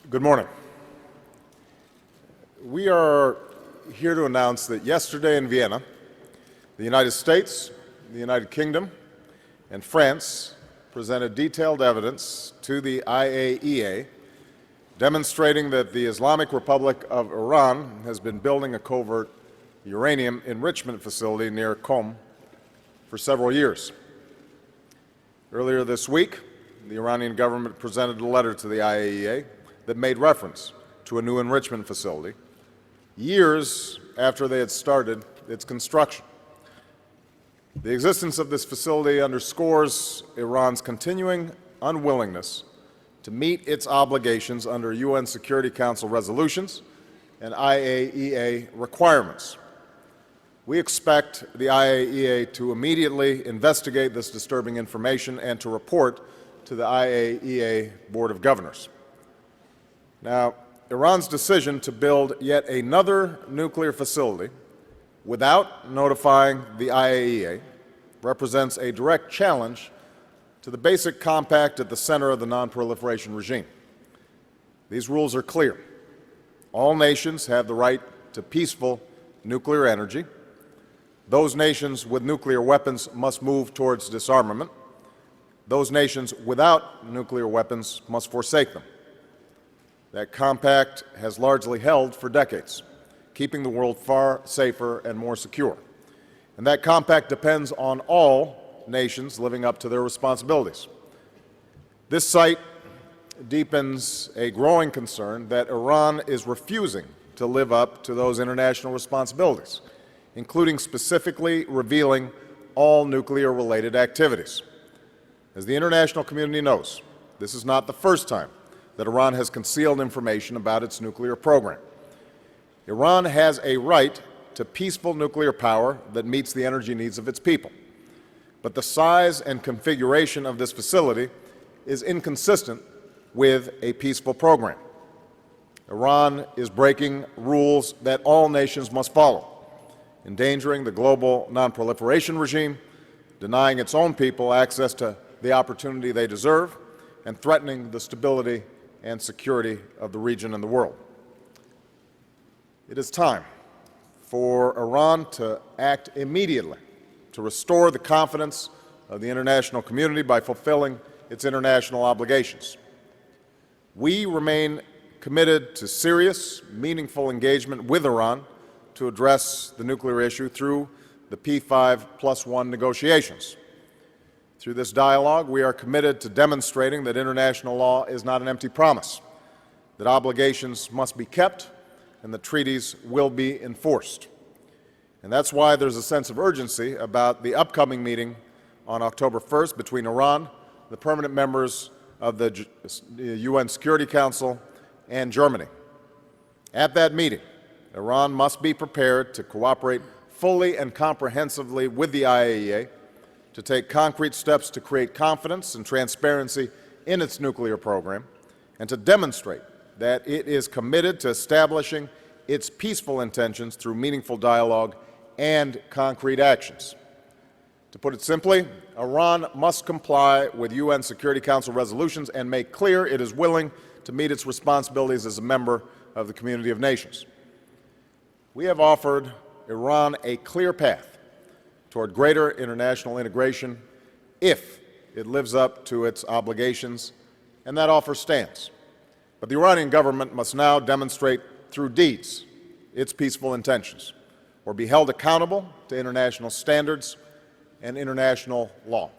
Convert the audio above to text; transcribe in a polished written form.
Good morning. We are here to announce that yesterday in Vienna, the United States, the United Kingdom, and France presented detailed evidence to the IAEA demonstrating that the Islamic Republic of Iran has been building a covert uranium enrichment facility near Qom for several years. Earlier this week, the Iranian government presented a letter to the IAEA that made reference to a new enrichment facility years after they had started its construction. The existence of this facility underscores Iran's continuing unwillingness to meet its obligations under UN Security Council resolutions and IAEA requirements. We expect the IAEA to immediately investigate this disturbing information and to report to the IAEA Board of Governors. Now, Iran's decision to build yet another nuclear facility without notifying the IAEA represents a direct challenge to the basic compact at the center of the non-proliferation regime. These rules are clear. All nations have the right to peaceful nuclear energy. Those nations with nuclear weapons must move towards disarmament. Those nations without nuclear weapons must forsake them. That compact has largely held for decades, keeping the world far safer and more secure. And that compact depends on all nations living up to their responsibilities. This sight deepens a growing concern that Iran is refusing to live up to those international responsibilities, including specifically revealing all nuclear-related activities. As the international community knows, this is not the first time that Iran has concealed information about its nuclear program. Iran has a right to peaceful nuclear power that meets the energy needs of its people. But the size and configuration of this facility is inconsistent with a peaceful program. Iran is breaking rules that all nations must follow, endangering the global non-proliferation regime, denying its own people access to the opportunity they deserve, and threatening the stability and security of the region and the world. It is time for Iran to act immediately to restore the confidence of the international community by fulfilling its international obligations. We remain committed to serious, meaningful engagement with Iran to address the nuclear issue through the P5+1 negotiations. Through this dialogue, we are committed to demonstrating that international law is not an empty promise, that obligations must be kept, and that treaties will be enforced. And that's why there's a sense of urgency about the upcoming meeting on October 1st between Iran, the permanent members of the UN Security Council, and Germany. At that meeting, Iran must be prepared to cooperate fully and comprehensively with the IAEA to take concrete steps to create confidence and transparency in its nuclear program, and to demonstrate that it is committed to establishing its peaceful intentions through meaningful dialogue and concrete actions. To put it simply, Iran must comply with UN Security Council resolutions and make clear it is willing to meet its responsibilities as a member of the community of nations. We have offered Iran a clear path toward greater international integration if it lives up to its obligations, and that offer stands. But the Iranian government must now demonstrate through deeds its peaceful intentions, or be held accountable to international standards and international law.